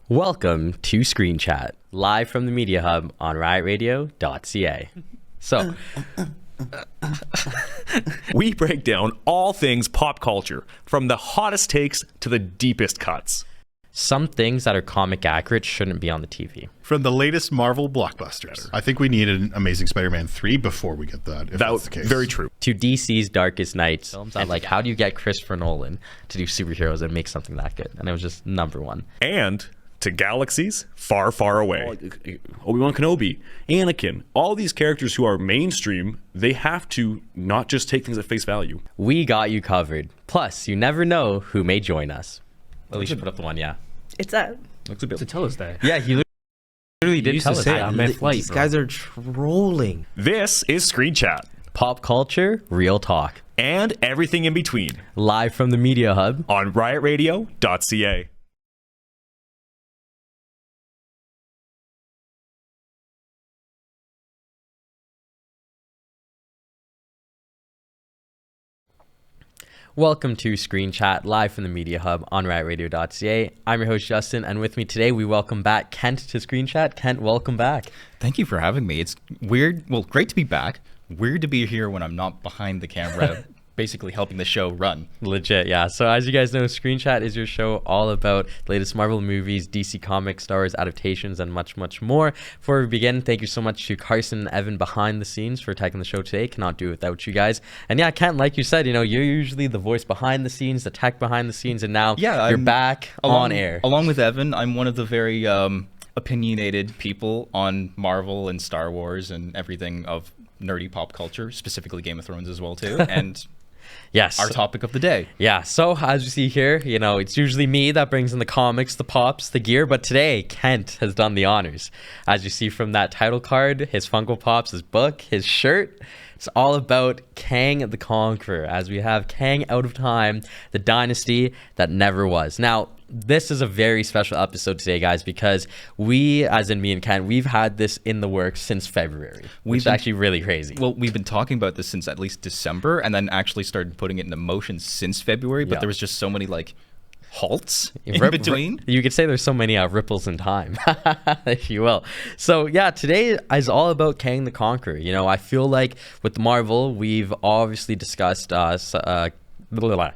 Welcome to Screenchat, live from the Media Hub on riotradio.ca. So, we break down all things pop culture, from the hottest takes to the deepest cuts. some things that are comic accurate shouldn't be on the TV. From the latest Marvel blockbusters. I think we need an Amazing Spider-Man 3 before we get that, if that's the case. Very true. To DC's Darkest Nights films, and like, how do you get Christopher Nolan to do superheroes and make something that good? And it was just number one. And to galaxies far, far away. Obi-Wan Kenobi, Anakin, all these characters who are mainstream, they have to not just take things at face value. We got you covered. Plus, you never know who may join us. Alicia put up the one, yeah. It's that. Looks a bit. To tell us that. Yeah, he literally did used tell to us say that. I'm at flight. These bro. guys are trolling. This is Screenchat Pop culture, real talk. and everything in between Live from the Media Hub. on riotradio.ca. Welcome to Screen Chat, live from the Media Hub on riotradio.ca. I'm your host, Justin, and with me today, we welcome back Kent to Screen Chat. Kent, welcome back. Thank you for having me. It's weird. Well, great to be back. Weird to be here when I'm not behind the camera, basically helping the show run. Legit, yeah. So as you guys know, Screen Chat is your show all about the latest Marvel movies, DC Comics, Star Wars adaptations, and much, much more. Before we begin, thank you so much to Carson and Evan behind the scenes for taking the show today. Cannot do it without you guys. And yeah, Kent, like you said, you're usually the voice behind the scenes, the tech behind the scenes, and now you're I'm back on air. Along with Evan, I'm one of the very opinionated people on Marvel and Star Wars and everything of nerdy pop culture, specifically Game of Thrones as well too, and Yes. our topic of the day. Yeah, so as you see here, it's usually me that brings in the comics, the pops, the gear, but today Kent has done the honors. As you see from that title card, his Funko Pops, his book, his shirt, it's all about Kang the Conqueror, as we have Kang Out of Time, the dynasty that never was. Now, this is a very special episode today, guys, because we, as in me and Kent, we've had this in the works since February, which is actually really crazy. Well, we've been talking about this since at least December, and then actually started putting it into motion since February, but Yeah. there was just so many halts in Rip- between. You could say there's so many ripples in time, if you will. So yeah, today is all about Kang the Conqueror. I feel like with Marvel, we've obviously discussed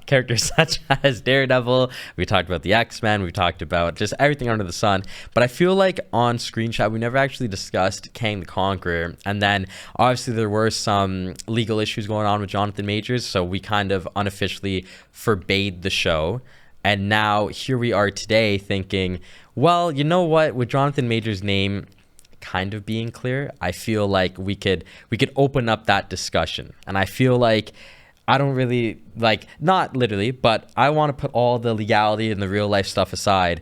characters such as Daredevil. We talked about the X-Men. We talked about just everything under the sun. But I feel like on Screenshot, we never actually discussed Kang the Conqueror. And then obviously there were some legal issues going on with Jonathan Majors, so we kind of unofficially forbade the show. And now here we are today thinking, well, you know what? With Jonathan Majors' name kind of being clear, I feel like we could open up that discussion. And I feel like I don't really not literally, but I want to put all the legality and the real life stuff aside.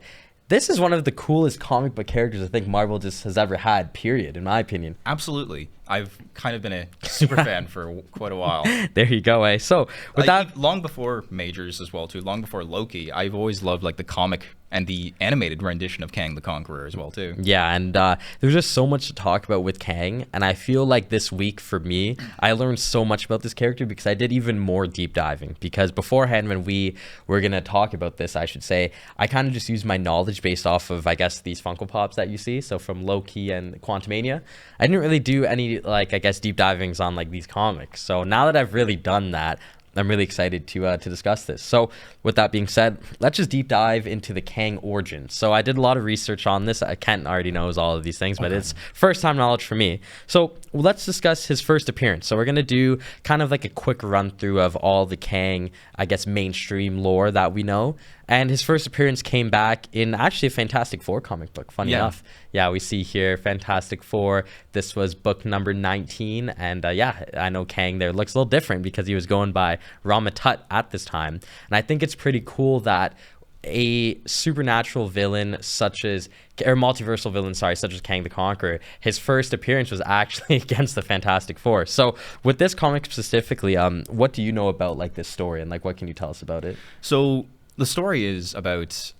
This is one of the coolest comic book characters I think Marvel just has ever had, period, in my opinion. Absolutely. I've kind of been a super fan for quite a while. There you go, eh? So with that, long before Majors as well too, long before Loki, I've always loved the comic and the animated rendition of Kang the Conqueror as well too. yeah, and there's just so much to talk about with Kang, and I feel like this week for me, I learned so much about this character because I did even more deep diving. Because beforehand, when we were gonna talk about this, I should say, I kind of just used my knowledge based off of, I guess, these Funko Pops that you see. So from Loki and Quantumania, I didn't really do any deep divings on these comics. So now that I've really done that, I'm really excited to discuss this. So with that being said, let's just deep dive into the Kang origin. So I did a lot of research on this. Kent already knows all of these things, but it's first time knowledge for me. So let's discuss his first appearance. So we're going to do kind of a quick run through of all the Kang, I guess, mainstream lore that we know. And his first appearance came back in actually a Fantastic Four comic book, funny enough. Yeah, we see here Fantastic Four. This was book number 19. And I know Kang there looks a little different because he was going by Ramatut at this time. And I think it's pretty cool that a supernatural villain multiversal villain, such as Kang the Conqueror, his first appearance was actually against the Fantastic Four. So with this comic specifically, what do you know about this story, and what can you tell us about it? So the story is about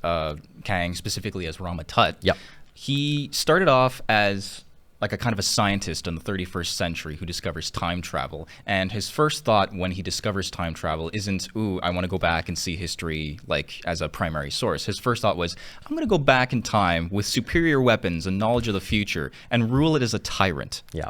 Kang, specifically as Ramatut. Yep. He started off as like a kind of a scientist in the 31st century who discovers time travel. And his first thought when he discovers time travel isn't, ooh, I want to go back and see history like as a primary source. His first thought was, I'm going to go back in time with superior weapons and knowledge of the future and rule it as a tyrant. Yeah.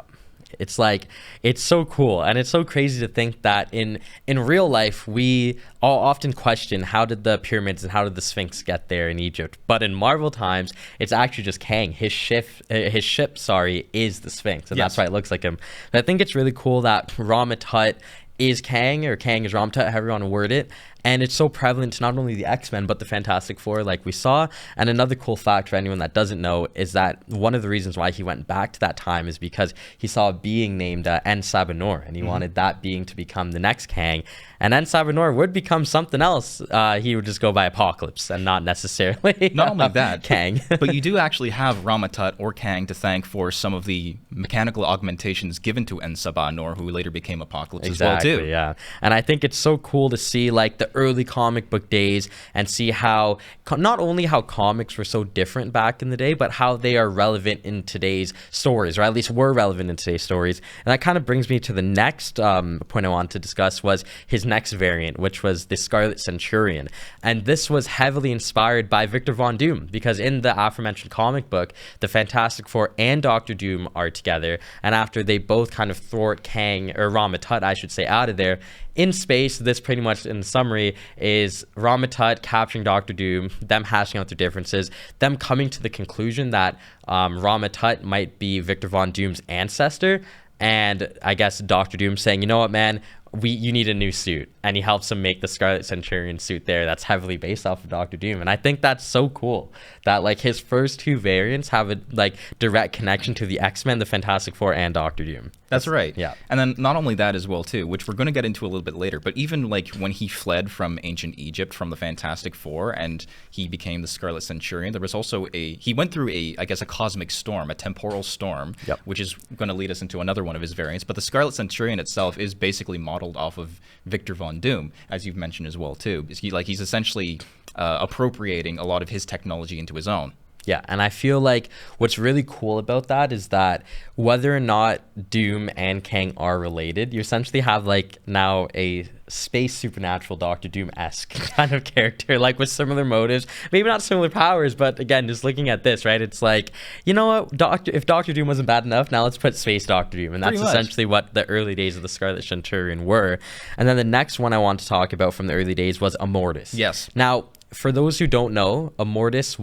It's like, it's so cool, and it's so crazy to think that in real life we all often question how did the pyramids and how did the Sphinx get there in Egypt, but in Marvel times it's actually just Kang. His ship is the Sphinx, and Yes. that's why it looks like him. And I think it's really cool that Ramat Tut is Kang, or Kang is Ramat Tut, however you want to word it. And it's so prevalent to not only the X-Men, but the Fantastic Four, like we saw. And another cool fact for anyone that doesn't know is that one of the reasons why he went back to that time is because he saw a being named En-Sabanor, and he wanted that being to become the next Kang. And En-Sabanor would become something else. He would just go by Apocalypse and not necessarily Not only that, Kang. but you do actually have Ramat Tut or Kang to thank for some of the mechanical augmentations given to En-Sabanor, who later became Apocalypse as well too. Yeah. And I think it's so cool to see like the early comic book days and see how not only how comics were so different back in the day, but how they are relevant in today's stories, or at least were relevant in today's stories. And that kind of brings me to the next point I wanted to discuss, was his next variant, which was the Scarlet Centurion. And this was heavily inspired by Victor Von Doom, because in the aforementioned comic book, the Fantastic Four and Doctor Doom are together, and after they both kind of thwart Kang, or Ramat Tut I should say, out of there in space, this pretty much in summary is Ramat Tut capturing Doctor Doom, them hashing out their differences, them coming to the conclusion that Ramat Tut might be Victor Von Doom's ancestor, and I guess Doctor Doom saying, you know what, man, you need a new suit, and he helps him make the Scarlet Centurion suit there that's heavily based off of Doctor Doom. And I think that's so cool that like his first two variants have a like direct connection to the X-Men, the Fantastic Four, and Doctor Doom. That's right. Yeah. And then not only that as well too, which we're going to get into a little bit later, but even like when he fled from ancient Egypt from the Fantastic Four and he became the Scarlet Centurion, there was also he went through I guess a cosmic storm, a temporal storm, Yep. which is going to lead us into another one of his variants. But the Scarlet Centurion itself is basically modeled off of Victor Von Doom, as you've mentioned as well too. He's essentially appropriating a lot of his technology into his own. Yeah, and I feel like what's really cool about that is that whether or not Doom and Kang are related, you essentially have like now a space supernatural Doctor Doom-esque kind of character, like with similar motives, maybe not similar powers, but again, just looking at this, right, it's like, you know what, if Doctor Doom wasn't bad enough, now let's put space Doctor Doom, and that's essentially what the early days of the Scarlet Centurion were. And then the next one I want to talk about from the early days was Immortus. Yes. Now, for those who don't know, Immortus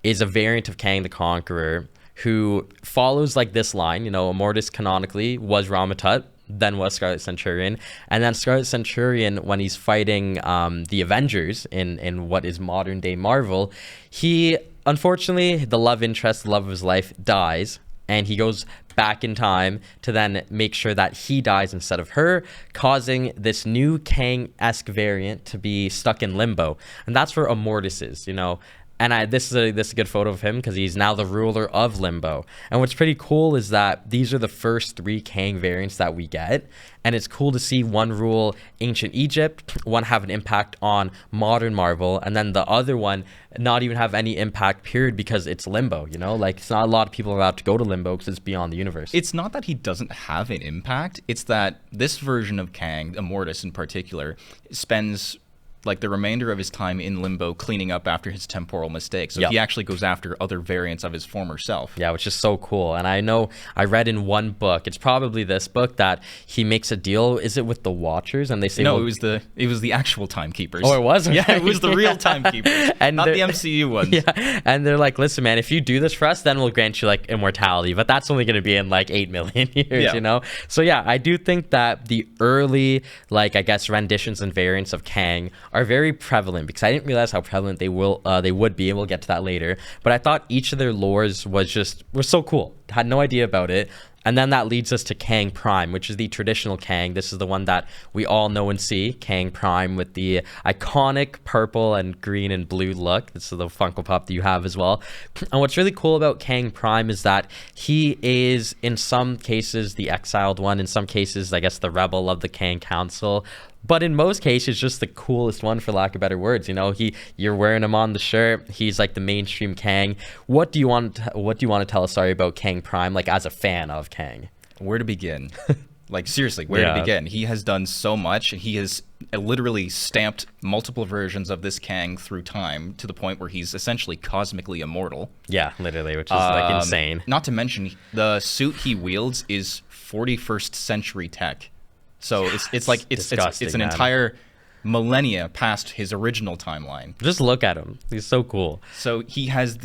is a variant of Kang the Conqueror who follows like this line. You know, Immortus canonically was Ramat Tut, then was Scarlet Centurion, and then Scarlet Centurion, when he's fighting the Avengers in what is modern day Marvel, he unfortunately, the love interest, the love of his life, dies, and he goes back in time to then make sure that he dies instead of her, causing this new Kang-esque variant to be stuck in limbo. And that's where Immortus is, you know. And this is a good photo of him because he's now the ruler of Limbo. And what's pretty cool is that these are the first 3 Kang variants that we get. And it's cool to see one rule ancient Egypt, one have an impact on modern Marvel, and then the other one not even have any impact, period, because it's Limbo, you know? Like, it's not a lot of people are allowed to go to Limbo because it's beyond the universe. It's not that he doesn't have an impact. It's that this version of Kang, Immortus in particular, spends like the remainder of his time in Limbo cleaning up after his temporal mistakes. So Yep. he actually goes after other variants of his former self. Yeah, which is so cool. And I know I read in one book, it's probably this book, that he makes a deal. Is it with the Watchers? And they say, No, well, it was the actual timekeepers. Oh, it was? Yeah, Okay. it was the real timekeepers, And not they're- the MCU ones. Yeah, and they're like, listen, man, if you do this for us, then we'll grant you like immortality, but that's only going to be in like 8 million years, Yeah. you know? So yeah, I do think that the early, like, I guess, renditions and variants of Kang are very prevalent, because I didn't realize how prevalent they would be, and we'll get to that later. But I thought each of their lores was so cool. Had no idea about it. And then that leads us to Kang Prime, which is the traditional Kang. This is the one that we all know and see, Kang Prime, with the iconic purple and green and blue look. This is the Funko Pop that you have as well. And what's really cool about Kang Prime is that he is, in some cases, the exiled one. In some cases, I guess, the rebel of the Kang Council. But in most cases, just the coolest one, for lack of better words. You're wearing him on the shirt. He's like the mainstream Kang. What do you want to tell us, sorry, about Kang Prime, like as a fan of Kang? Where to begin? Like, seriously, where to begin? He has done so much. He has literally stamped multiple versions of this Kang through time to the point where he's essentially cosmically immortal. Yeah, literally, which is like insane. Not to mention, the suit he wields is 41st century tech. So it's like it's an entire millennia past his original timeline. Just look at him. He's so cool. So he has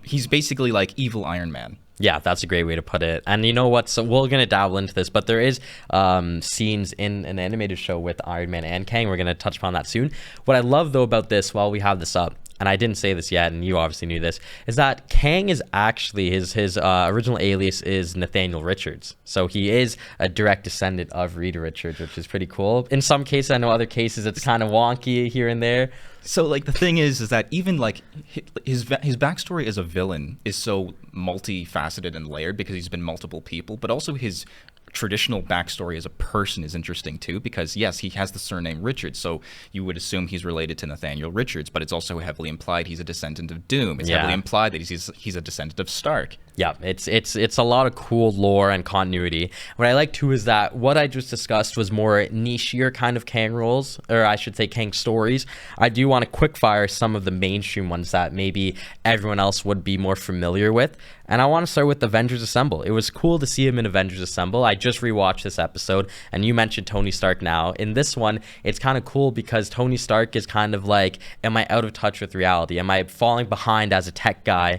he's basically like evil Iron Man. Yeah, that's a great way to put it. And you know what? So we're going to dabble into this, but there is scenes in an animated show with Iron Man and Kang. We're going to touch upon that soon. What I love, though, about this, while we have this up, and I didn't say this yet, and you obviously knew this, is that Kang is actually, his original alias is Nathaniel Richards. So he is a direct descendant of Rita Richards, which is pretty cool. In some cases, I know other cases it's kind of wonky here and there. So, like, the thing is that even, like, his backstory as a villain is so multifaceted and layered because he's been multiple people, but also his traditional backstory as a person is interesting too, because yes, he has the surname Richards, so you would assume he's related to Nathaniel Richards, but it's also heavily implied he's a descendant of Doom. It's heavily implied that he's a descendant of Stark. Yeah, it's a lot of cool lore and continuity. What I like too is that what I just discussed was more nichier kind of Kang roles, or I should say Kang stories. I do want to quick fire some of the mainstream ones that maybe everyone else would be more familiar with. And I want to start with Avengers Assemble. It was cool to see him in Avengers Assemble. I just rewatched this episode, and you mentioned Tony Stark now. In this one, it's kind of cool because Tony Stark is kind of like, am I out of touch with reality? Am I falling behind as a tech guy?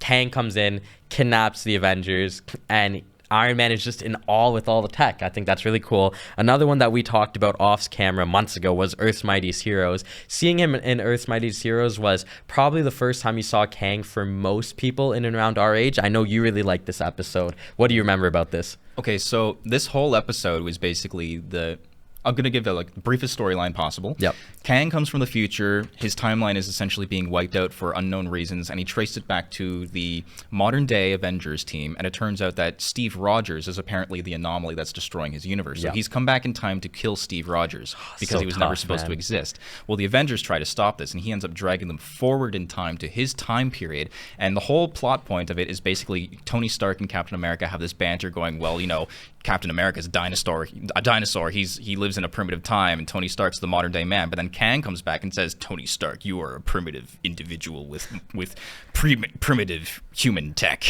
Kang comes in, kidnaps the Avengers, and Iron Man is just in awe with all the tech. I think that's really cool. Another one that we talked about off camera months ago was Earth's Mightiest Heroes. Seeing him in Earth's Mightiest Heroes was probably the first time you saw Kang for most people in and around our age. I know you really liked this episode. What do you remember about this? Okay, so this whole episode was basically I'm going to give the briefest storyline possible. Yep. Kang comes from the future. His timeline is essentially being wiped out for unknown reasons, and he traced it back to the modern-day Avengers team, and it turns out that Steve Rogers is apparently the anomaly that's destroying his universe. So he's come back in time to kill Steve Rogers because he was never supposed to exist. Well, the Avengers try to stop this, and he ends up dragging them forward in time to his time period, and the whole plot point of it is basically Tony Stark and Captain America have this banter going, well, Captain America's a dinosaur. He lives in a primitive time, and Tony Stark's the modern day man. But then Kang comes back and says, "Tony Stark, you are a primitive individual with primitive human tech."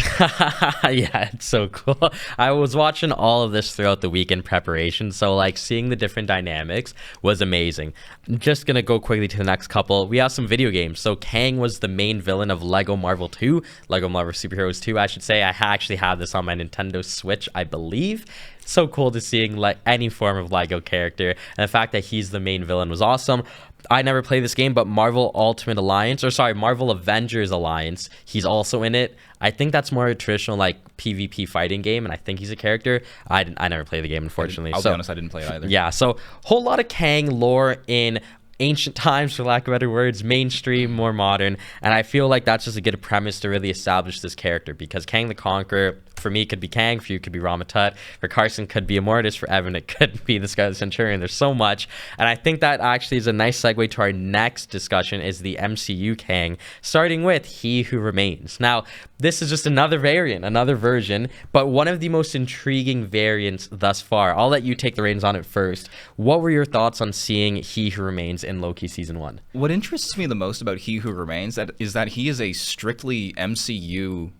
Yeah, it's so cool. I was watching all of this throughout the week in preparation, so seeing the different dynamics was amazing. I'm just gonna go quickly to the next couple. We have some video games. So Kang was the main villain of Lego Marvel Superheroes 2, I should say. I actually have this on my Nintendo Switch, I believe. So cool to seeing any form of Lego character, and the fact that he's the main villain was awesome. I never played this game, but Marvel Avengers Alliance, he's also in it. I think that's more a traditional PvP fighting game, and I think he's a character. I never played the game, unfortunately. I'll be honest, I didn't play it either. Yeah, so whole lot of Kang lore in ancient times, for lack of better words, mainstream, more modern, and I feel like that's just a good premise to really establish this character, because Kang the Conqueror, for me, could be Kang, for you could be Ramatut, for Carson could be Immortus, for Evan it could be the Scarlet Centurion. There's so much, and I think that actually is a nice segue to our next discussion, is the MCU Kang, starting with He Who Remains. Now, this is just another variant, another version, but one of the most intriguing variants thus far. I'll let you take the reins on it first. What were your thoughts on seeing He Who Remains in Loki Season 1? What interests me the most about He Who Remains is that he is a strictly MCU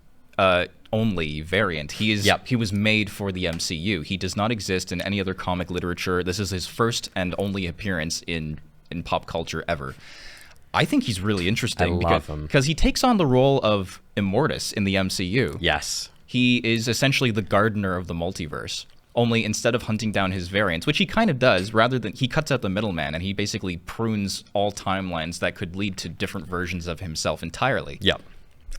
only variant. He was made for the MCU. He does not exist in any other comic literature. This is his first and only appearance in pop culture ever. I think he's really interesting because he takes on the role of Immortus in the MCU. Yes. He is essentially the gardener of the multiverse. Only instead of hunting down his variants, which he kind of does, he cuts out the middleman and he basically prunes all timelines that could lead to different versions of himself entirely. Yep.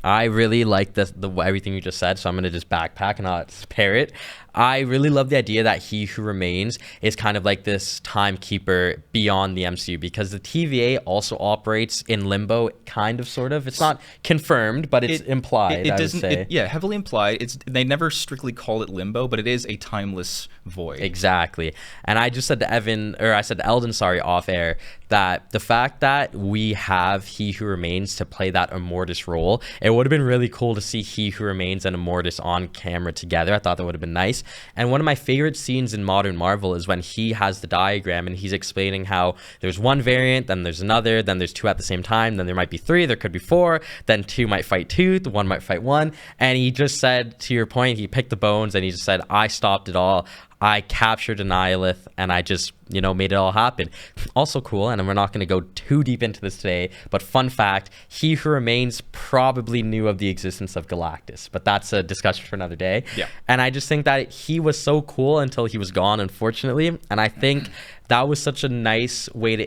I really like the everything you just said, so I'm going to just backpack and not parrot. I really love the idea that He Who Remains is kind of like this timekeeper beyond the MCU, because the TVA also operates in limbo, kind of, sort of. It's not confirmed, but it's implied. I would say. Yeah, heavily implied. They never strictly call it limbo, but it is a timeless void. Exactly. And I just said to Eldon, sorry, off air, that the fact that we have He Who Remains to play that Immortus role, it would have been really cool to see He Who Remains and Immortus on camera together. I thought that would have been nice. And one of my favorite scenes in modern Marvel is when he has the diagram and he's explaining how there's one variant, then there's another, then there's two at the same time, then there might be three, there could be four, then two might fight two, the one might fight one. And he just said, to your point, he picked the bones and he just said, I stopped it all. I captured Annihilith and I just, made it all happen. Also cool, and we're not going to go too deep into this today, but fun fact, He Who Remains probably knew of the existence of Galactus, but that's a discussion for another day. Yeah. And I just think that he was so cool until he was gone, unfortunately. And I think that was such a nice way to,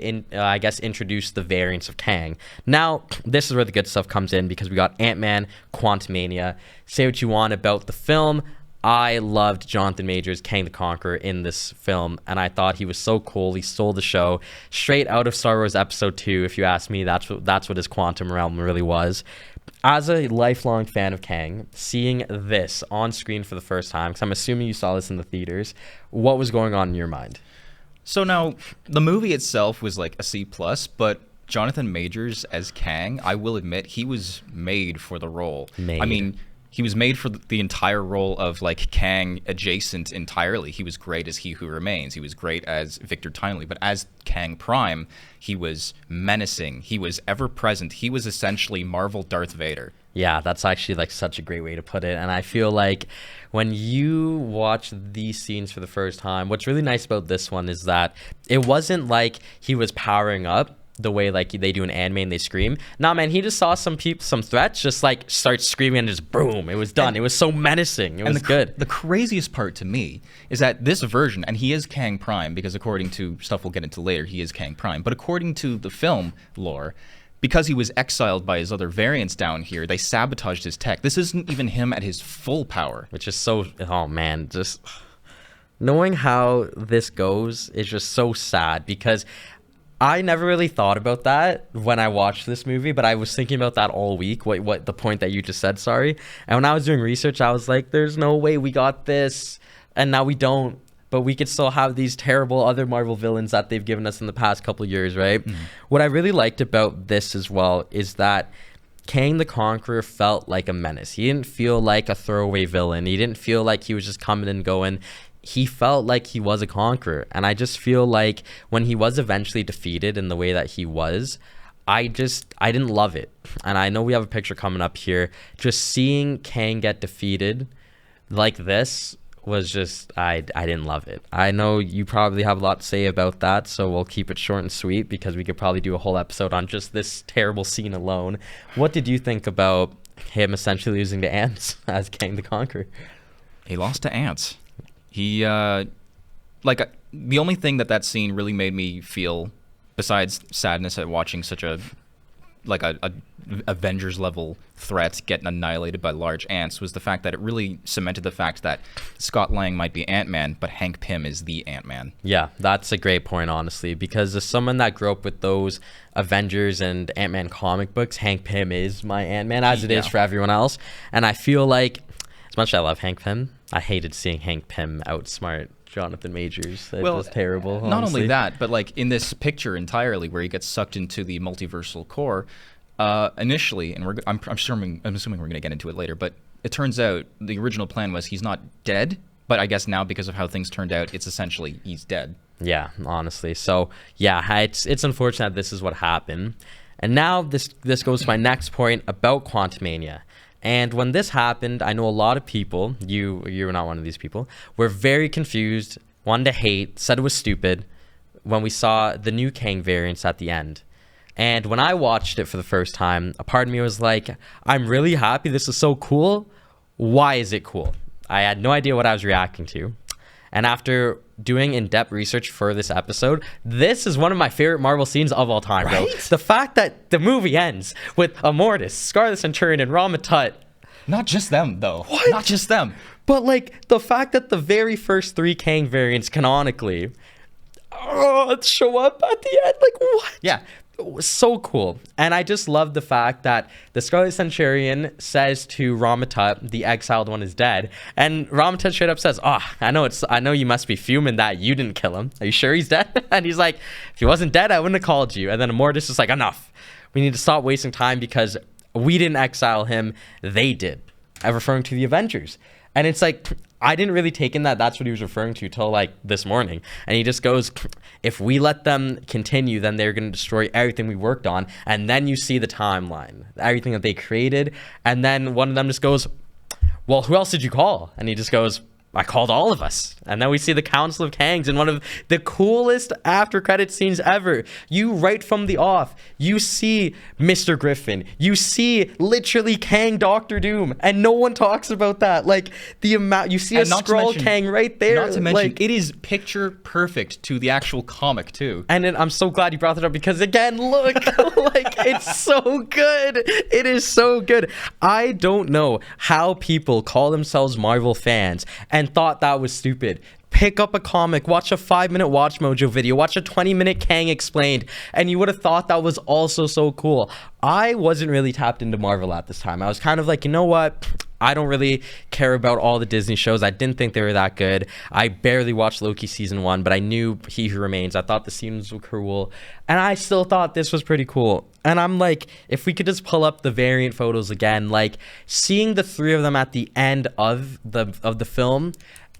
introduce the variants of Kang. Now, this is where the good stuff comes in, because we got Ant-Man, Quantumania. Say what you want about the film. I loved Jonathan Majors, Kang the Conqueror, in this film, and I thought he was so cool. He stole the show straight out of Star Wars Episode 2, if you ask me. That's what his quantum realm really was. As a lifelong fan of Kang, seeing this on screen for the first time, because I'm assuming you saw this in the theaters, what was going on in your mind? So now, the movie itself was like a C+, but Jonathan Majors as Kang, I will admit, he was made for the role. He was made for the entire role of like Kang adjacent entirely. He was great as He Who Remains. He was great as Victor Timely. But as Kang Prime, he was menacing. He was ever present. He was essentially Marvel Darth Vader. Yeah, that's actually like such a great way to put it. And I feel like when you watch these scenes for the first time, what's really nice about this one is that it wasn't like he was powering up the way like they do in anime and they scream. Nah, man, he just saw some threats, just like start screaming and just boom, it was done. It was so menacing. It was good. The craziest part to me is that this version, and he is Kang Prime, because according to stuff we'll get into later, he is Kang Prime, but according to the film lore, because he was exiled by his other variants down here, they sabotaged his tech. This isn't even him at his full power. Which is so, oh man, just knowing how this goes is just so sad, because I never really thought about that when I watched this movie, but I was thinking about that all week, what the point that you just said, sorry. And when I was doing research, I was like, there's no way we got this, and now we don't, but we could still have these terrible other Marvel villains that they've given us in the past couple of years, right? Mm-hmm. What I really liked about this as well is that Kang the Conqueror felt like a menace. He didn't feel like a throwaway villain. He didn't feel like he was just coming and going. He felt like he was a conqueror. And I just feel like when he was eventually defeated in the way that he was, I didn't love it. And I know we have a picture coming up here. Just seeing Kang get defeated like this was just, I didn't love it. I know you probably have a lot to say about that, so we'll keep it short and sweet, because we could probably do a whole episode on just this terrible scene alone. What did you think about him essentially losing to ants as Kang the Conqueror? He lost to ants. He, the only thing that scene really made me feel, besides sadness at watching such a Avengers level threat getting annihilated by large ants, was the fact that it really cemented the fact that Scott Lang might be Ant-Man, but Hank Pym is the Ant-Man. Yeah, that's a great point, honestly, because as someone that grew up with those Avengers and Ant-Man comic books, Hank Pym is my Ant-Man, as it is for everyone else. And I feel like, as much as I love Hank Pym, I hated seeing Hank Pym outsmart Jonathan Majors. It was terrible, honestly. Not only that, but like in this picture entirely where he gets sucked into the multiversal core, initially, and I'm assuming we're going to get into it later, but it turns out the original plan was he's not dead, but I guess now because of how things turned out, it's essentially he's dead. Yeah, honestly. So yeah, it's unfortunate that this is what happened. And now this goes to my next point about Quantumania. And when this happened, I know a lot of people, you were not one of these people, were very confused, wanted to hate, said it was stupid when we saw the new Kang variants at the end. And when I watched it for the first time, a part of me was like, I'm really happy. This is so cool. Why is it cool? I had no idea what I was reacting to. And after doing in-depth research for this episode, this is one of my favorite Marvel scenes of all time, right? Bro. The fact that the movie ends with Immortus, Scar the Centurion, and Ramatut. Not just them, though. What? Not just them. But like the fact that the very first 3 Kang variants canonically show up at the end, like what? Yeah. It was so cool. And I just love the fact that the Scarlet Centurion says to Ramatut, the exiled one is dead. And Ramatut straight up says, I know you must be fuming that you didn't kill him. Are you sure he's dead? And he's like, if he wasn't dead, I wouldn't have called you. And then Immortus is like, enough. We need to stop wasting time because we didn't exile him. They did. Referring to the Avengers. And it's like, I didn't really take in that that's what he was referring to till like this morning. And he just goes, if we let them continue, then they're going to destroy everything we worked on. And then you see the timeline, everything that they created. And then one of them just goes, well, who else did you call? And he just goes, I called all of us. And then we see the Council of Kangs in one of the coolest after credit scenes ever. You right from the off, you see Mr. Griffin. You see literally Kang Doctor Doom. And no one talks about that. Like the amount, you see a Skrull Kang right there. Not to mention, like, it is picture perfect to the actual comic too. And then I'm so glad you brought that up because again, look, like it's so good. It is so good. I don't know how people call themselves Marvel fans and thought that was stupid. Pick up a comic, watch a 5-minute Watch Mojo video, watch a 20-minute Kang Explained, and you would have thought that was also so cool. I wasn't really tapped into Marvel at this time. I was kind of like, you know what? I don't really care about all the Disney shows. I didn't think they were that good. I barely watched Loki season 1, but I knew He Who Remains. I thought the scenes were cool, and I still thought this was pretty cool. And I'm like, if we could just pull up the variant photos again, like seeing the 3 of them at the end of the film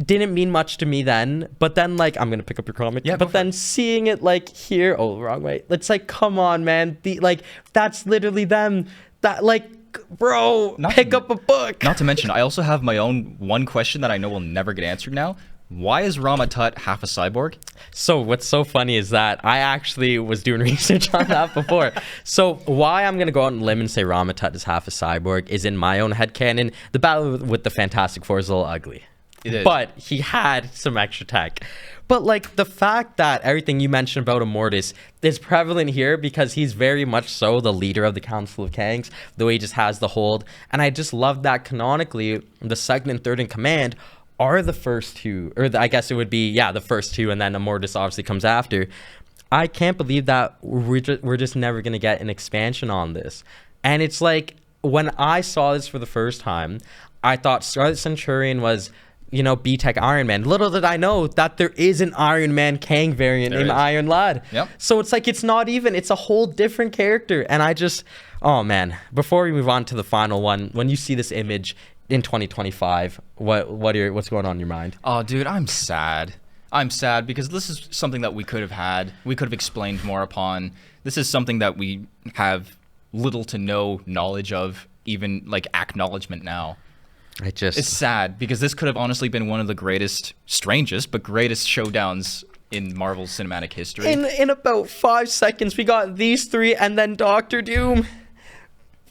didn't mean much to me then, but then like I'm gonna pick up your comic, but then seeing it like here, wrong way, it's like, come on man, that's literally them. That like, bro, pick up a book. Not to mention, I also have my own one question that I know will never get answered now. Why is Ramatut half a cyborg? So what's so funny is that I actually was doing research on that before. So why I'm going to go out on a limb and say Ramatut is half a cyborg is in my own headcanon. The battle with the Fantastic Four is a little ugly. It is. But he had some extra tech. But like the fact that everything you mentioned about Immortus is prevalent here because he's very much so the leader of the Council of Kangs, the way he just has the hold. And I just love that canonically the second and third in command are the first 2, or I guess it would be, the first 2, and then Immortus obviously comes after. I can't believe that we're just never going to get an expansion on this. And it's like, when I saw this for the first time, I thought Scarlet Centurion was, B-Tech Iron Man. Little did I know that there is an Iron Man Kang variant named Iron Lad. Yep. So it's like, it's not even, it's a whole different character. And I just, oh man, before we move on to the final one, when you see this image in 2025, what's going on in your mind? Oh, dude, I'm sad. I'm sad because this is something that we could have had. We could have explained more upon. This is something that we have little to no knowledge of, even like acknowledgement now. It's sad because this could have honestly been one of the strangest showdowns in Marvel's cinematic history. In about 5 seconds, we got these 3 and then Doctor Doom.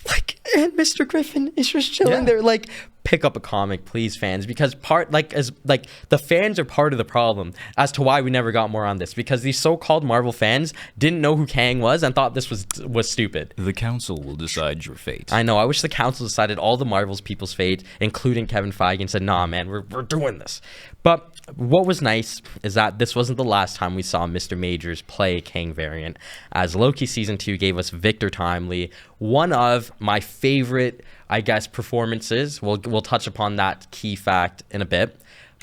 Like, and Mr. Griffin is just chilling there. Like, pick up a comic, please, fans, because the fans are part of the problem as to why we never got more on this, because these so-called Marvel fans didn't know who Kang was and thought this was stupid. The council will decide your fate. I know. I wish the council decided all the Marvel's people's fate, including Kevin Feige, and said, nah, man, we're doing this. But what was nice is that this wasn't the last time we saw Mr. Majors play a Kang variant, as Loki Season 2 gave us Victor Timely, one of my favorite, I guess, performances. We'll touch upon that key fact in a bit.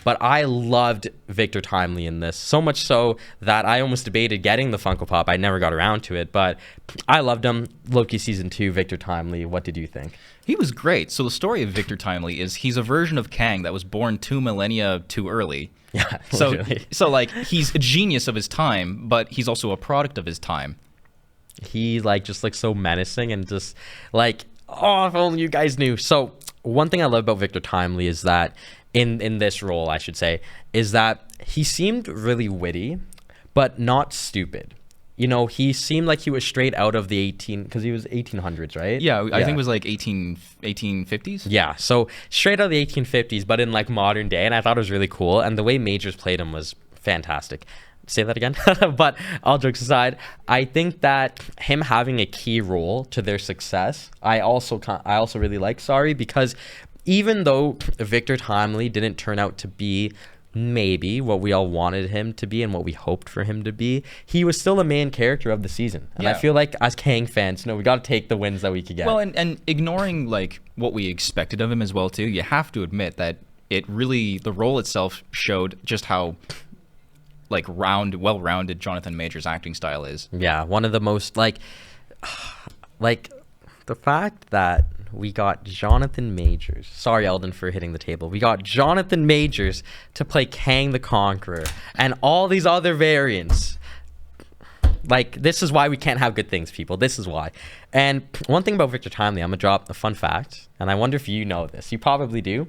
But I loved Victor Timely in this, so much so that I almost debated getting the Funko Pop. I never got around to it, but I loved him. Loki Season 2, Victor Timely. What did you think? He was great. So the story of Victor Timely is he's a version of Kang that was born 2 millennia too early. Yeah, so like he's a genius of his time, but he's also a product of his time. He just looks so menacing and just like, oh, if only you guys knew. So one thing I love about Victor Timely is that in this role, I should say, is that he seemed really witty, but not stupid. He seemed like he was straight out of the because he was 1800s, right? Yeah, I think it was like 1850s. Yeah, so straight out of the 1850s, but in like modern day, and I thought it was really cool. And the way Majors played him was fantastic. Say that again. But all jokes aside, I think that him having a key role to their success, I also really like, because even though Victor Timely didn't turn out to be maybe what we all wanted him to be and what we hoped for him to be, he was still a main character of the season. And I feel like as Kang fans, we got to take the wins that we could get. Well, and ignoring like what we expected of him as well too, you have to admit that it really, the role itself showed just how like well-rounded Jonathan Majors' acting style is. Yeah, one of the most like the fact that we got Jonathan Majors. Sorry, Eldon, for hitting the table. We got Jonathan Majors to play Kang the Conqueror and all these other variants. Like, this is why we can't have good things, people. This is why. And one thing about Victor Timely, I'm going to drop a fun fact, and I wonder if you know this. You probably do.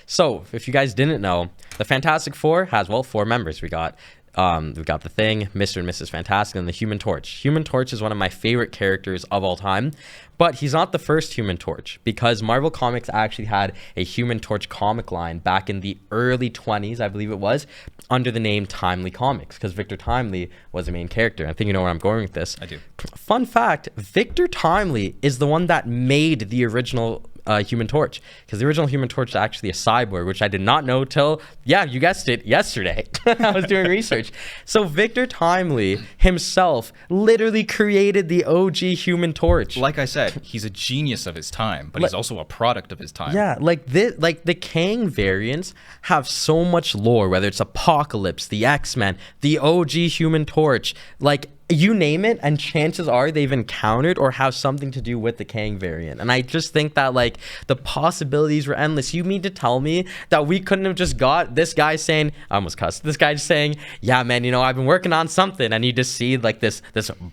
So, if you guys didn't know, the Fantastic Four has, 4 members. We've got The Thing, Mr. and Mrs. Fantastic, and the Human Torch. Human Torch is one of my favorite characters of all time, but he's not the first Human Torch, because Marvel Comics actually had a Human Torch comic line back in the early 20s, I believe it was, under the name Timely Comics, because Victor Timely was the main character. I think you know where I'm going with this. I do. Fun fact, Victor Timely is the one that made the original Human Torch, because the original Human Torch is actually a cyborg, which I did not know till, you guessed it, yesterday. I was doing research. So Victor Timely himself literally created the OG Human Torch. Like I said, he's a genius of his time, but he's also a product of his time. Yeah, like the Kang variants have so much lore, whether it's Apocalypse, the X-Men, the OG Human Torch, like you name it, and chances are they've encountered or have something to do with the Kang variant. And I just think that like the possibilities were endless. You mean to tell me that we couldn't have just got this guy saying, I almost cussed, this guy just saying, yeah man, I've been working on something, and you just see like this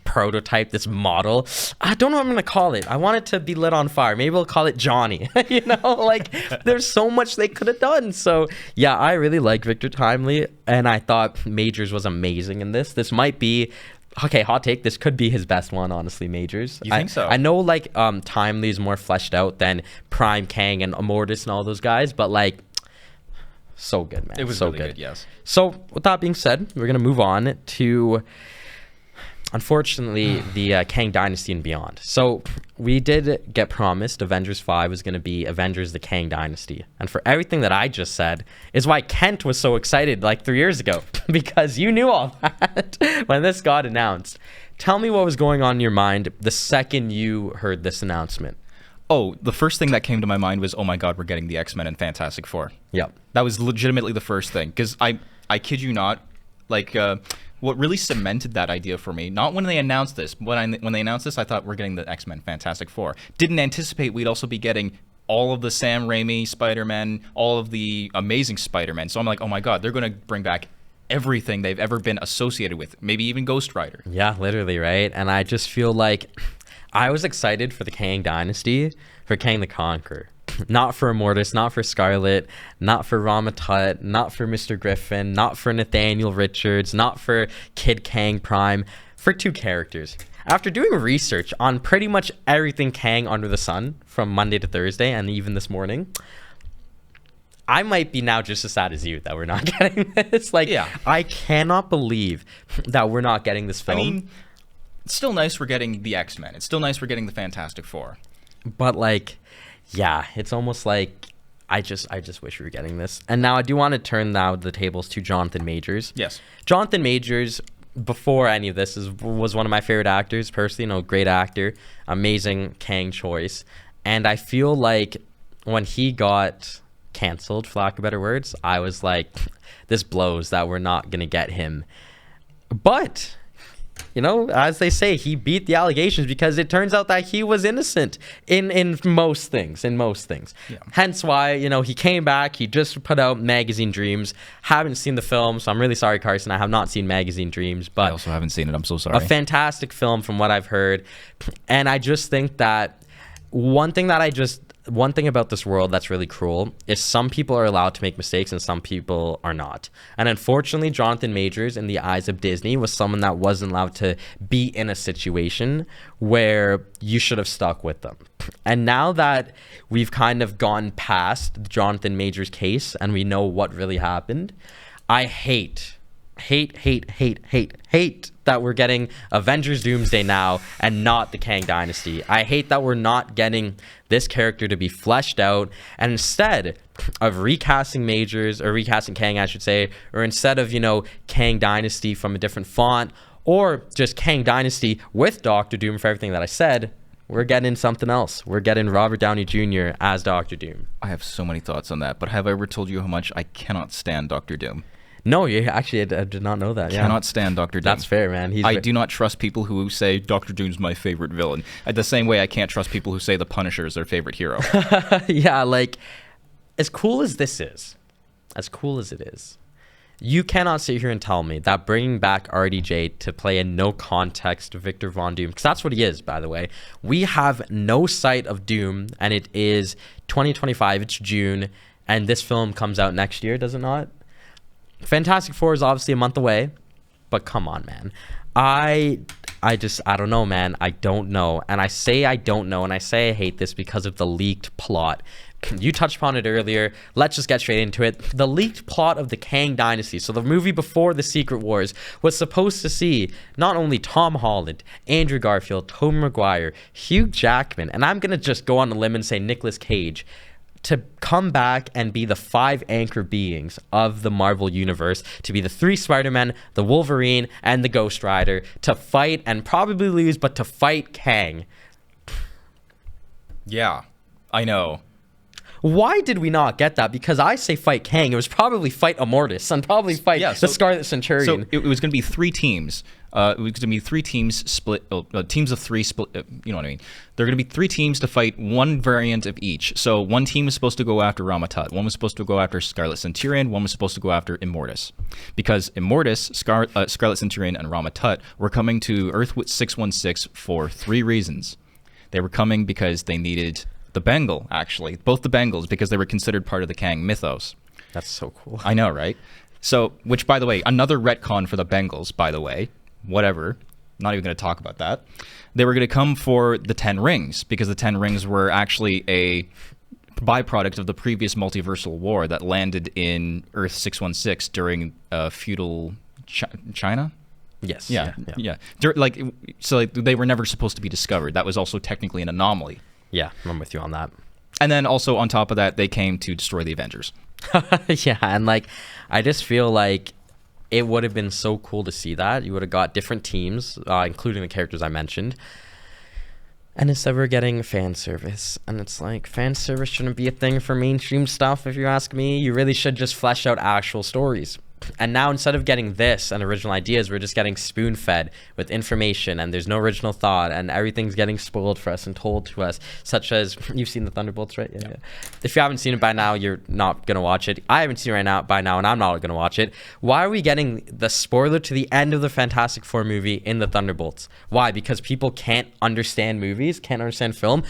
prototype, this model. I don't know what I'm gonna call it. I want it to be lit on fire. Maybe we'll call it Johnny. Like there's so much they could have done. So yeah, I really like Victor Timely, and I thought Majors was amazing in this. This might be, okay, hot take, this could be his best one, honestly, Majors. You think so? I know like Timely is more fleshed out than Prime, Kang, and Immortus and all those guys, but like so good, man. It was so really good, yes. So with that being said, we're gonna move on to, unfortunately, the Kang Dynasty and beyond. So we did get promised Avengers 5 was going to be Avengers the Kang Dynasty. And for everything that I just said is why Kent was so excited like 3 years ago, because you knew all that when this got announced. Tell me what was going on in your mind the second you heard this announcement. Oh, the first thing that came to my mind was, oh my God, we're getting the X-Men and Fantastic Four. Yep. That was legitimately the first thing, because I kid you not, like what really cemented that idea for me, not when they announced this. When they announced this, I thought we're getting the X-Men Fantastic Four. Didn't anticipate we'd also be getting all of the Sam Raimi Spider-Man, all of the Amazing Spider-Man. So I'm like, oh my God, they're going to bring back everything they've ever been associated with, maybe even Ghost Rider. Yeah, literally, right? And I just feel like I was excited for the Kang Dynasty, for Kang the Conqueror. Not for Immortus, not for Scarlet, not for Rama Tut, not for Mr. Griffin, not for Nathaniel Richards, not for Kid Kang Prime, for 2 characters. After doing research on pretty much everything Kang under the sun from Monday to Thursday and even this morning, I might be now just as sad as you that we're not getting this. Like, yeah. I cannot believe that we're not getting this film. I mean, it's still nice we're getting the X-Men. It's still nice we're getting the Fantastic Four. But like, yeah, it's almost like I just wish we were getting this. And now I do want to turn now the tables to Jonathan Majors. Yes. Jonathan Majors, before any of this, was one of my favorite actors personally. Great actor, amazing Kang choice. And I feel like when he got canceled, for lack of better words, I was like, this blows that we're not going to get him. But as they say, he beat the allegations, because it turns out that he was innocent in most things. Yeah. Hence why, he came back. He just put out Magazine Dreams. Haven't seen the film, so I'm really sorry, Carson. I have not seen Magazine Dreams, but I also haven't seen it. I'm so sorry. A fantastic film from what I've heard. And I just think that one thing about this world that's really cruel is some people are allowed to make mistakes and some people are not. And unfortunately, Jonathan Majors, in the eyes of Disney, was someone that wasn't allowed to be in a situation where you should have stuck with them. And now that we've kind of gone past Jonathan Majors' case and we know what really happened, I hate hate that we're getting Avengers Doomsday now and not the Kang Dynasty. I hate that we're not getting this character to be fleshed out, and instead of recasting Majors, or recasting Kang, I should say, or instead of, you know, Kang Dynasty from a different font, or just Kang Dynasty with Doctor Doom for everything that I said, we're getting something else. We're getting Robert Downey Jr. as Doctor Doom. I have so many thoughts on that, but have I ever told you how much I cannot stand Doctor Doom? No, you actually, I did not know that. Yeah. Cannot stand Doctor Doom. That's fair, man. I do not trust people who say Doctor Doom's my favorite villain. The same way I can't trust people who say the Punisher is their favorite hero. Yeah, like, as cool as this is, as cool as it is, you cannot sit here and tell me that bringing back RDJ to play a no context Victor Von Doom, because that's what he is, by the way. We have no sight of Doom, and it is 2025. It's June, and this film comes out next year, does it not? Fantastic Four is obviously a month away, but come on, man. I don't know, man. I don't know. And I say I don't know, and I say I hate this because of the leaked plot. You touched upon it earlier. Let's just get straight into it. The leaked plot of the Kang Dynasty, so the movie before the Secret Wars, was supposed to see not only Tom Holland, Andrew Garfield, Tobey Maguire, Hugh Jackman, and I'm going to just go on a limb and say Nicolas Cage, to come back and be the 5 anchor beings of the Marvel Universe, to be the 3 Spider-Men, the Wolverine, and the Ghost Rider, to fight and probably lose, but to fight Kang. Yeah, I know. Why did we not get that? Because I say fight Kang. It was probably fight Immortus and probably fight the Scarlet Centurion. So it was going to be 3 teams. It was going to be 3 teams split, teams of 3 split. You know what I mean? There are going to be 3 teams to fight one variant of each. So one team was supposed to go after Ramatut. One was supposed to go after Scarlet Centurion. One was supposed to go after Immortus. Because Immortus, Scarlet Centurion, and Ramatut were coming to Earth 616 for 3 reasons. They were coming because they needed the Bengal, actually. Both the Bengals, because they were considered part of the Kang mythos. That's so cool. I know, right? So, which, by the way, another retcon for the Bengals, by the way. Whatever. Not even going to talk about that. They were going to come for the 10 rings, because the 10 rings were actually a byproduct of the previous multiversal war that landed in Earth 616 during feudal China? Yes. Yeah. So they were never supposed to be discovered. That was also technically an anomaly. Yeah, I'm with you on that. And then also on top of that, they came to destroy the Avengers. Yeah, and like, I just feel like it would have been so cool to see that. You would have got different teams, including the characters I mentioned. And instead we're getting fan service. And it's like, fan service shouldn't be a thing for mainstream stuff, if you ask me. You really should just flesh out actual stories. And now instead of getting this and original ideas, we're just getting spoon-fed with information, and there's no original thought, and everything's getting spoiled for us and told to us, such as, you've seen the Thunderbolts, right? Yeah. If you haven't seen it by now, you're not going to watch it. I haven't seen it by now, and I'm not going to watch it. Why are we getting the spoiler to the end of the Fantastic Four movie in the Thunderbolts? Why? Because people can't understand movies, can't understand film?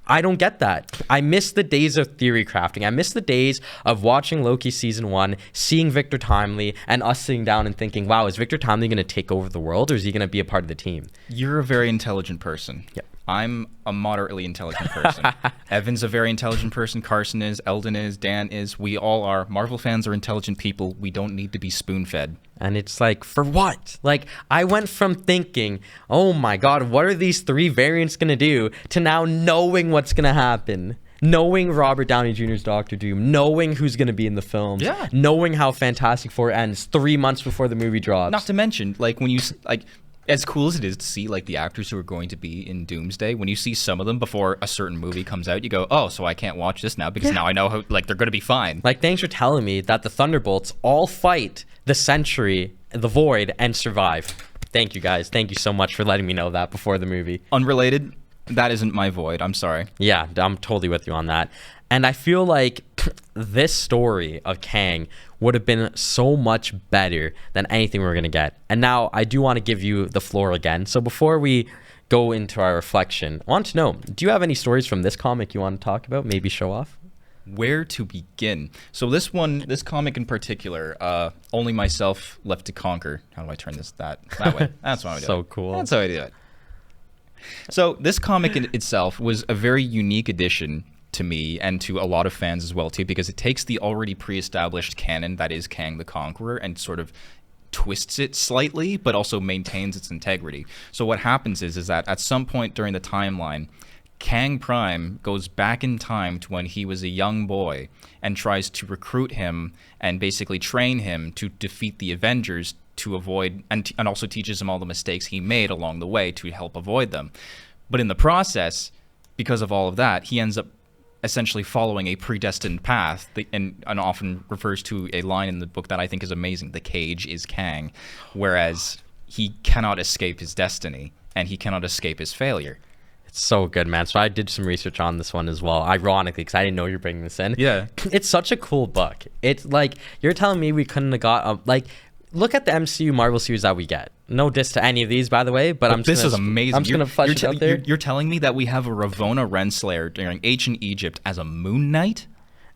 I don't get that. I miss the days of theory crafting. I miss the days of watching Loki season 1, seeing Victor Timely, and us sitting down and thinking, wow, is Victor Timely going to take over the world, or is he going to be a part of the team? You're a very intelligent person. Yep. I'm a moderately intelligent person. Evan's a very intelligent person. Carson is. Eldon is. Dan is. We all are. Marvel fans are intelligent people. We don't need to be spoon-fed. And it's like, for what? Like, I went from thinking, oh my God, what are these 3 variants going to do, to now knowing what's going to happen. Knowing Robert Downey Jr.'s Doctor Doom, knowing who's going to be in the films, knowing how Fantastic Four ends 3 months before the movie drops. Not to mention, like, when you, like, as cool as it is to see, like, the actors who are going to be in Doomsday, when you see some of them before a certain movie comes out, you go, oh, so I can't watch this now because now I know how, like, they're going to be fine. Like, thanks for telling me that the Thunderbolts all fight the Sentry, the Void, and survive. Thank you, guys. Thank you so much for letting me know that before the movie. Unrelated, that isn't my Void. I'm sorry. Yeah, I'm totally with you on that. And I feel like this story of Kang would have been so much better than anything we're going to get. And now I do want to give you the floor again. So before we go into our reflection, I want to know, do you have any stories from this comic you want to talk about? Maybe show off? Where to begin? So this comic in particular, Only Myself Left to Conquer. How do I turn this that way? That's what I do. So cool. That's how I do it. So this comic in itself was a very unique addition to me and to a lot of fans as well too, because it takes the already pre-established canon that is Kang the Conqueror and sort of twists it slightly, but also maintains its integrity. So what happens is that at some point during the timeline, Kang Prime goes back in time to when he was a young boy and tries to recruit him and basically train him to defeat the Avengers to avoid, and also teaches him all the mistakes he made along the way to help avoid them. But in the process, because of all of that, he ends up essentially following a predestined path, and often refers to a line in the book that I think is amazing: the cage is Kang, whereas he cannot escape his destiny and he cannot escape his failure. So good, man. So I did some research on this one as well, ironically, because I didn't know you were bringing this in. Yeah. It's such a cool book. It's like, you're telling me we couldn't have got, like, look at the MCU Marvel series that we get. No diss to any of these, by the way, but this is amazing. I'm just going to flesh it out there. You're telling me that we have a Ravonna Renslayer during ancient Egypt as a Moon Knight?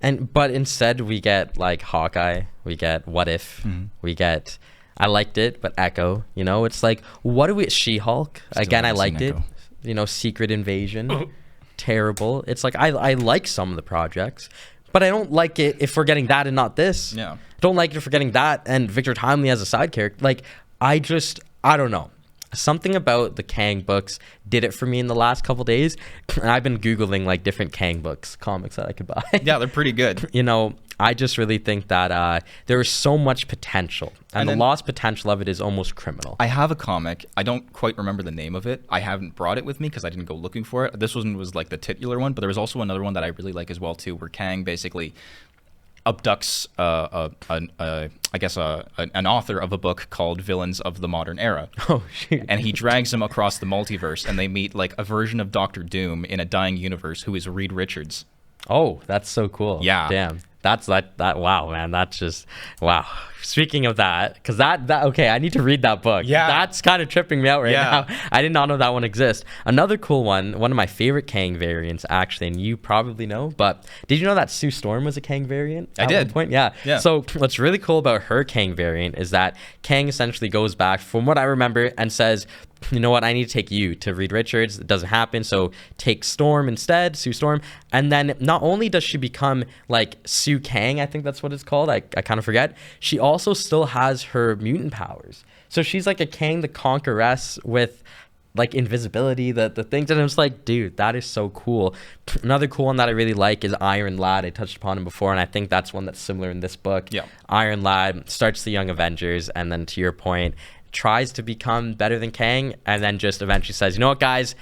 But instead we get, like, Hawkeye, we get What If, we get, I liked it, but Echo, you know? It's like, what do we, She-Hulk, again, I liked it. You know, Secret Invasion, terrible. It's like, I like some of the projects, but I don't like it if we're getting that and not this. Yeah. I don't like it if we're getting that and Victor Timely as a side character. Like, I don't know. Something about the Kang books did it for me in the last couple days. And I've been Googling, like, different Kang books, comics that I could buy. Yeah, they're pretty good. You know, I just really think that there is so much potential, and the lost potential of it is almost criminal. I have a comic. I don't quite remember the name of it. I haven't brought it with me because I didn't go looking for it. This one was like the titular one, but there was also another one that I really like as well too, where Kang basically abducts an author of a book called Villains of the Modern Era. Oh, shoot. And he drags him across the multiverse, and they meet like a version of Doctor Doom in a dying universe who is Reed Richards. Oh, that's so cool. Yeah. Damn. That's that wow, man. That's just wow. Speaking of that, because that okay, I need to read that book. Yeah. That's kind of tripping me out right Yeah. now. I did not know that one exists. Another cool one of my favorite Kang variants, actually, and you probably know, but did you know that Sue Storm was a Kang variant? I at did. one point? Yeah. Yeah. So what's really cool about her Kang variant is that Kang essentially goes back, from what I remember, and says, you know what, I need to take you to Reed Richards. It doesn't happen, so take Storm instead, Sue Storm. And then not only does she become like Sue Kang, I think that's what it's called, I kind of forget, she also still has her mutant powers. So she's like a Kang the Conqueress with like invisibility, the things, and I was like, dude, that is so cool. Another cool one that I really like is Iron Lad. I touched upon him before, and I think that's one that's similar in this book. Yeah. Iron Lad starts the Young Avengers, and then to your point, tries to become better than Kang, and then just eventually says, you know what, guys,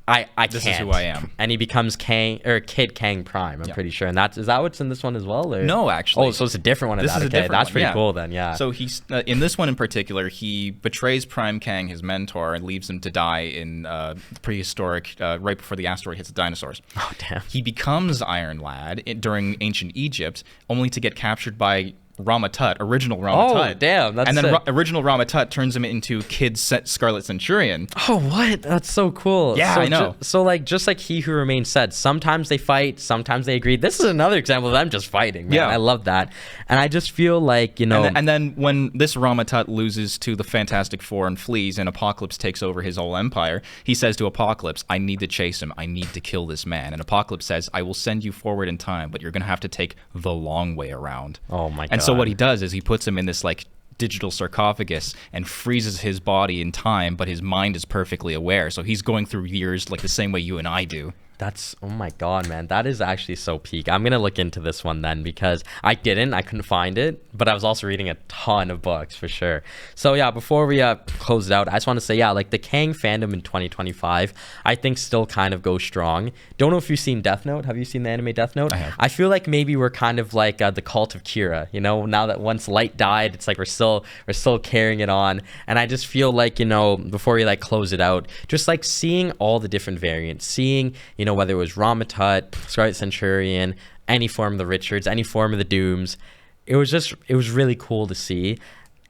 I can't. This is who I am. And he becomes Kang, or Kid Kang Prime, I'm pretty sure. And is that what's in this one as well? Or? No, actually. Oh, so it's a different one. This is a different That's one, pretty yeah. cool then, yeah. So he's in this one in particular, he betrays Prime Kang, his mentor, and leaves him to die in prehistoric, right before the asteroid hits the dinosaurs. Oh, damn. He becomes Iron Lad during ancient Egypt, only to get captured by Rama Tut, original Rama Tut. Oh, damn, that's and then sick. Original Rama Tut turns him into Kid Scarlet Centurion. Oh, what? That's so cool. Yeah, so I know. So like, just like He Who Remains said, sometimes they fight, sometimes they agree. This is another example of them just fighting, man. Yeah. I love that. And I just feel like, you know... And then when this Rama Tut loses to the Fantastic Four and flees, and Apocalypse takes over his whole empire, he says to Apocalypse, I need to chase him. I need to kill this man. And Apocalypse says, I will send you forward in time, but you're going to have to take the long way around. Oh, my God. And so what he does is he puts him in this like digital sarcophagus and freezes his body in time, but his mind is perfectly aware. So he's going through years like the same way you and I do. That's, oh my God, man. That is actually so peak. I'm going to look into this one then, because I couldn't find it, but I was also reading a ton of books for sure. So yeah, before we close it out, I just want to say, yeah, like the Kang fandom in 2025, I think still kind of goes strong. Don't know if you've seen Death Note. Have you seen the anime Death Note? I have. I feel like maybe we're kind of like the cult of Kira, you know, now that once Light died, it's like we're still carrying it on. And I just feel like, you know, before we like close it out, just like seeing all the different variants, seeing, you know, whether it was Rama Tut, Scarlet Centurion, any form of the Richards, any form of the Dooms, it was really cool to see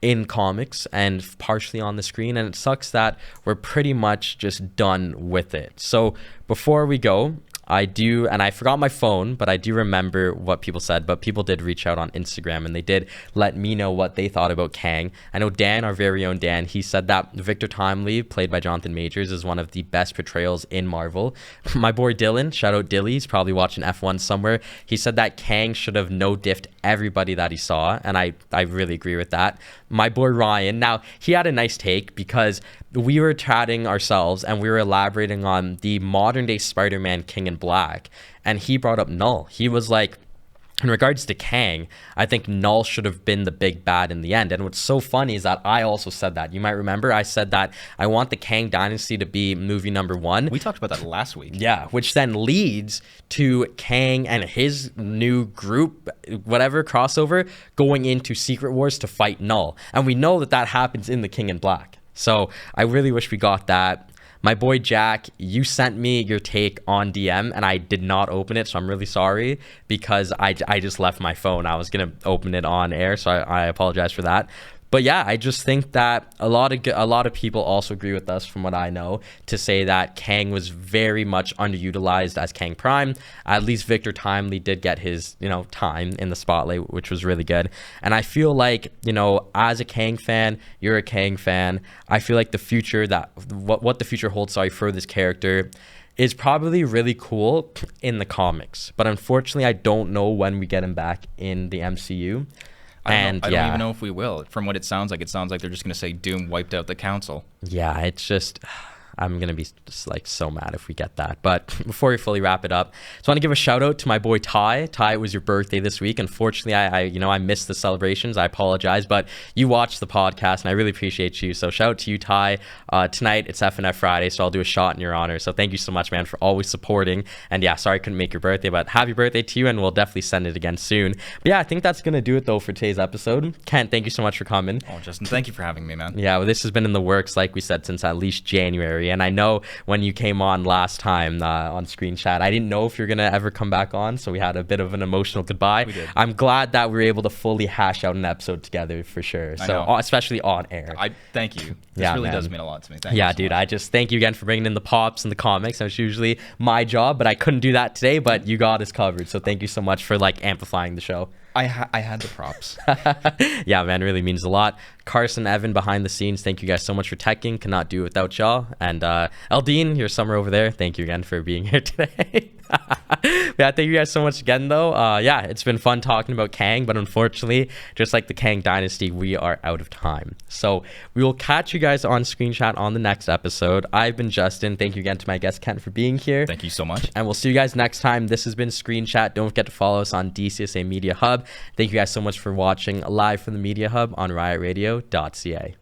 in comics and partially on the screen. And it sucks that we're pretty much just done with it. So before we go, and I forgot my phone, but I do remember what people said, but people did reach out on Instagram and they did let me know what they thought about Kang. I know Dan, our very own Dan, he said that Victor Timely, played by Jonathan Majors, is one of the best portrayals in Marvel. My boy Dylan, shout out Dilly, he's probably watching F1 somewhere. He said that Kang should have no-diffed everybody that he saw, and I really agree with that. my boy Ryan. Now, he had a nice take because we were chatting ourselves and we were elaborating on the modern day Spider-Man King in Black. And he brought up Null. He was like, in regards to Kang, I think Null should have been the big bad in the end. And what's so funny is that I also said that. You might remember I said that I want the Kang Dynasty to be movie number 1. We talked about that last week. Yeah, which then leads to Kang and his new group, whatever, crossover, going into Secret Wars to fight Null. And we know that that happens in the King in Black. So I really wish we got that. My boy Jack, you sent me your take on DM and I did not open it, so I'm really sorry because I just left my phone. I was going to open it on air, so I apologize for that. But yeah, I just think that a lot of people also agree with us, from what I know, to say that Kang was very much underutilized as Kang Prime. At least Victor Timely did get his, time in the spotlight, which was really good. And I feel like, as a Kang fan, you're a Kang fan. I feel like the future what the future holds, for this character is probably really cool in the comics. But unfortunately, I don't know when we get him back in the MCU. I don't even know if we will. From what it sounds like they're just going to say Doom wiped out the council. Yeah, it's just, I'm going to be just so mad if we get that. But before we fully wrap it up, just want to give a shout out to my boy Ty. Ty, it was your birthday this week. Unfortunately, I missed the celebrations. I apologize, but you watched the podcast and I really appreciate you. So shout out to you, Ty. Tonight it's FNF Friday, so I'll do a shot in your honor. So thank you so much, man, for always supporting. And yeah, sorry I couldn't make your birthday, but happy birthday to you, and we'll definitely send it again soon. But yeah, I think that's going to do it though for today's episode. Kent, thank you so much for coming. Oh, Justin, thank you for having me, man. Yeah, well, this has been in the works, like we said, since at least January. And I know when you came on last time on Screenchat, I didn't know if you're going to ever come back on, so we had a bit of an emotional goodbye. We did. I'm glad that we were able to fully hash out an episode together for sure. So especially on air. I thank you. This really does mean a lot to me. Thank you so dude, much. I just thank you again for bringing in the pops and the comics. That's usually my job, but I couldn't do that today, but you got us covered. So thank you so much for amplifying the show. I had the props. Yeah, man, really means a lot. Carson, Evan behind the scenes, thank you guys so much for teching. Cannot do it without y'all. And Eldine, your summer over there, thank you again for being here today. Yeah, thank you guys so much again though. Yeah, it's been fun talking about Kang, but unfortunately, just like the Kang Dynasty, we are out of time. So we will catch you guys on Screenchat on the next episode. I've been Justin. Thank you again to my guest Kent for being here. Thank you so much. And we'll see you guys next time. This has been Screenchat. Don't forget to follow us on DCSA Media Hub. Thank you guys so much for watching live from the Media Hub on riotradio.ca.